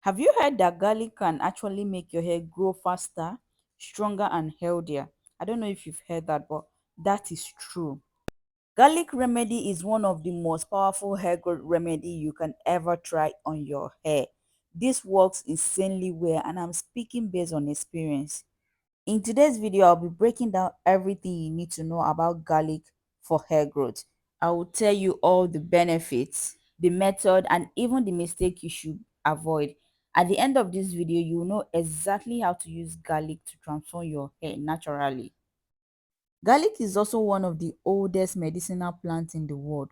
Have you heard that garlic can actually make your hair grow faster, stronger, and healthier? I don't know if you've heard that, but that is true. Garlic remedy is one of the most powerful hair growth remedy you can ever try on your hair. This works insanely well, and I'm speaking based on experience. In today's video, I'll be breaking down everything you need to know about garlic for hair growth. I will tell you all the benefits, the method, and even the mistake you should avoid. At the end of this video, you will know exactly how to use garlic to transform your hair naturally. Garlic is also one of the oldest medicinal plants in the world.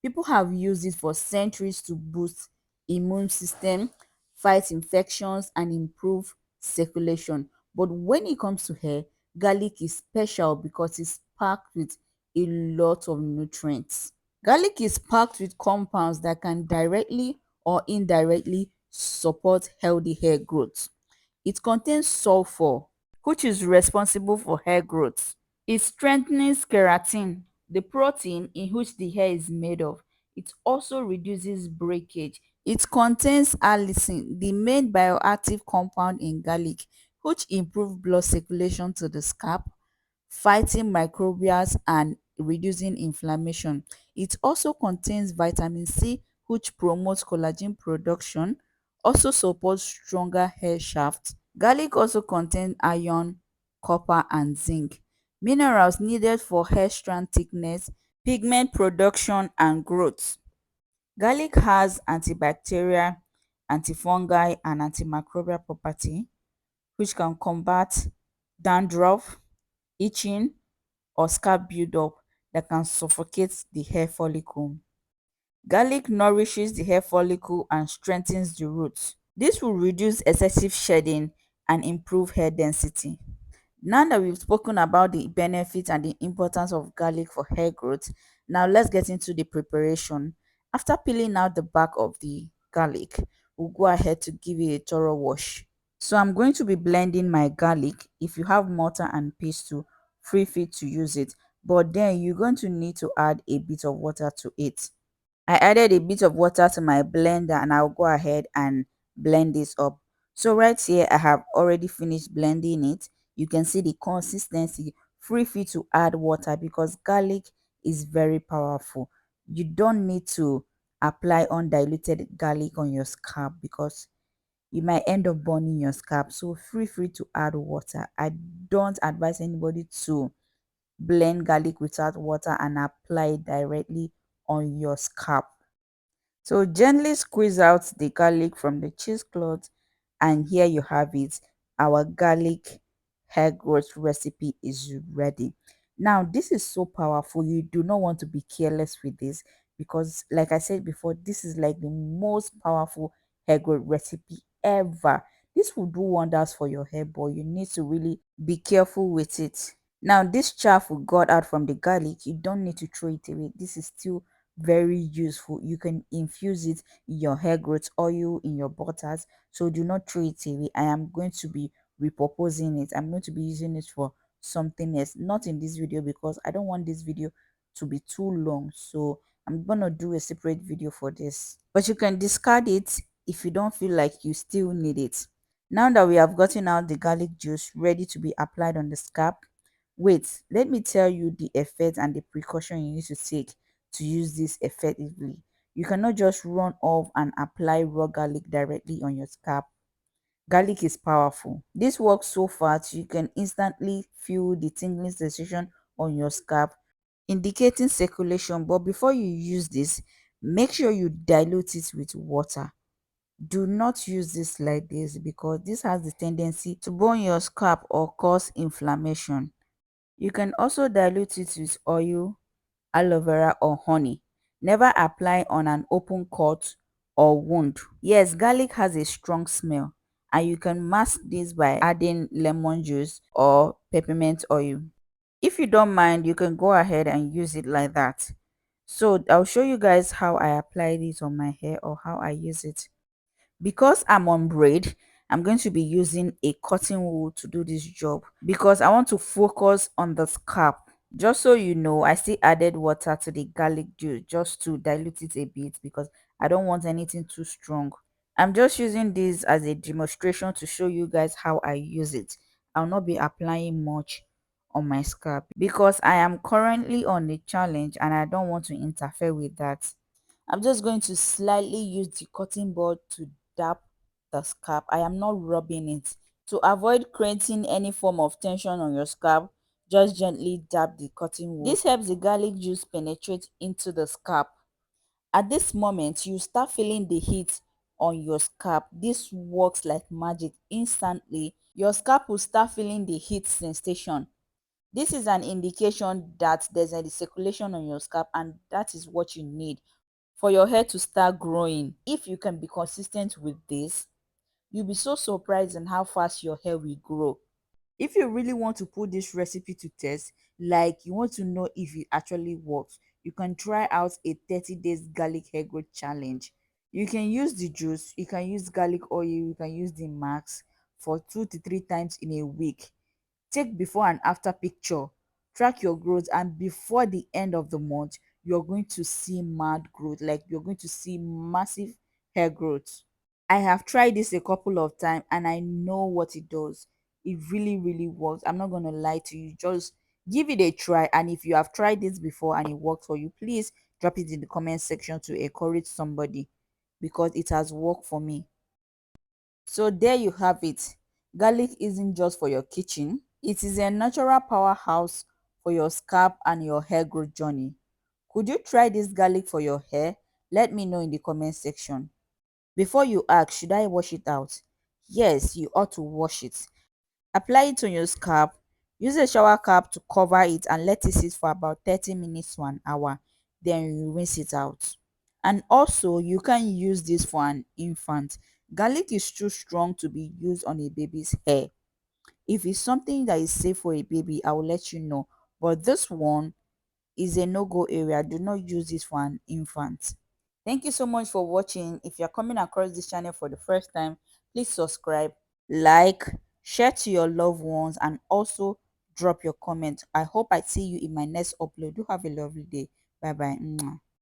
People have used it for centuries to boost immune system, fight infections, and improve circulation. But when it comes to hair, garlic is special because it's packed with a lot of nutrients. Garlic is packed with compounds that can directly or indirectly support healthy hair growth. It contains sulfur, which is responsible for hair growth. It strengthens keratin, the protein in which the hair is made of. It also reduces breakage. It contains allicin, the main bioactive compound in garlic, which improves blood circulation to the scalp, fighting microbials and reducing inflammation. It also contains vitamin C, which promotes collagen production, also supports stronger hair shafts. Garlic also contains iron, copper, and zinc, minerals needed for hair strand thickness, pigment production, and growth. Garlic has antibacterial, antifungal, and antimicrobial property, which can combat dandruff, itching, or scalp buildup that can suffocate the hair follicle. Garlic nourishes the hair follicle and strengthens the roots. This will reduce excessive shedding and improve hair density. Now that we've spoken about the benefits and the importance of garlic for hair growth, now let's get into the preparation. After peeling out the back of the garlic, we'll go ahead to give it a thorough wash. So I'm going to be blending my garlic. If you have mortar and pestle, feel free to use it. But then you're going to need to add a bit of water to it. I added a bit of water to my blender and I'll go ahead and blend this up. So right here, I have already finished blending it. You can see the consistency. Feel free to add water because garlic is very powerful. You don't need to apply undiluted garlic on your scalp because you might end up burning your scalp. So feel free to add water. I don't advise anybody to blend garlic without water and apply it directly on your scalp. So gently squeeze out the garlic from the cheesecloth, and here you have it. Our garlic hair growth recipe is ready. Now this is so powerful. You do not want to be careless with this because like I said before, this is like the most powerful hair growth recipe ever. This will do wonders for your hair, but you need to really be careful with it. Now this chaff we got out from the garlic, you don't need to throw it away. This is still very useful. You can infuse it in your hair growth oil, in your butters, so do not throw it away. I am going to be repurposing it. I'm going to be using it for something else, not in this video because I don't want this video to be too long, so I'm gonna do a separate video for this. But you can discard it if you don't feel like you still need it. Now that we have gotten out the garlic juice ready to be applied on the scalp, wait, let me tell you the effect and the precaution you need to take to use this effectively. You cannot just run off and apply raw garlic directly on your scalp. Garlic is powerful. This works so fast you can instantly feel the tingling sensation on your scalp, indicating circulation. But before you use this, make sure you dilute it with water. Do not use this like this because this has the tendency to burn your scalp or cause inflammation. You can also dilute it with oil, aloe vera, or honey. Never apply on an open cut or wound. Yes, garlic has a strong smell, and you can mask this by adding lemon juice or peppermint oil. If you don't mind, you can go ahead and use it like that. So I'll show you guys how I apply this on my hair or how I use it. Because I'm on braid, I'm going to be using a cotton wool to do this job because I want to focus on the scalp. Just so you know, I still added water to the garlic juice just to dilute it a bit because I don't want anything too strong. I'm just using this as a demonstration to show you guys how I use it. I'll not be applying much on my scalp because I am currently on a challenge and I don't want to interfere with that. I'm just going to slightly use the cotton bud to dab the scalp. I am not rubbing it. To avoid creating any form of tension on your scalp, just gently dab the cotton wool. This helps the garlic juice penetrate into the scalp. At this moment, you start feeling the heat on your scalp. This works like magic. Instantly, your scalp will start feeling the heat sensation. This is an indication that there's a circulation on your scalp, and that is what you need for your hair to start growing. If you can be consistent with this, you'll be so surprised in how fast your hair will grow. If you really want to put this recipe to test, like you want to know if it actually works, you can try out a 30 days garlic hair growth challenge. You can use the juice, you can use garlic oil, you can use the max for 2 to 3 times in a week. Take before and after picture, track your growth, and before the end of the month, you're going to see mad growth, like you're going to see massive hair growth. I have tried this a couple of times and I know what it does. It really, really works. I'm not going to lie to you. Just give it a try. And if you have tried this before and it worked for you, please drop it in the comment section to encourage somebody because it has worked for me. So there you have it. Garlic isn't just for your kitchen, it is a natural powerhouse for your scalp and your hair growth journey. Could you try this garlic for your hair? Let me know in the comment section. Before you ask, should I wash it out? Yes, you ought to wash it. Apply it on your scalp. Use a shower cap to cover it and let it sit for about 30 minutes to an hour. Then you rinse it out. And also, you can use this for an infant. Garlic is too strong to be used on a baby's hair. If it's something that is safe for a baby, I will let you know. But this one is a no-go area. Do not use this for an infant. Thank you so much for watching. If you're coming across this channel for the first time, please subscribe, like, share to your loved ones, and also drop your comment. I hope I see you in my next upload. Do have a lovely day. Bye bye.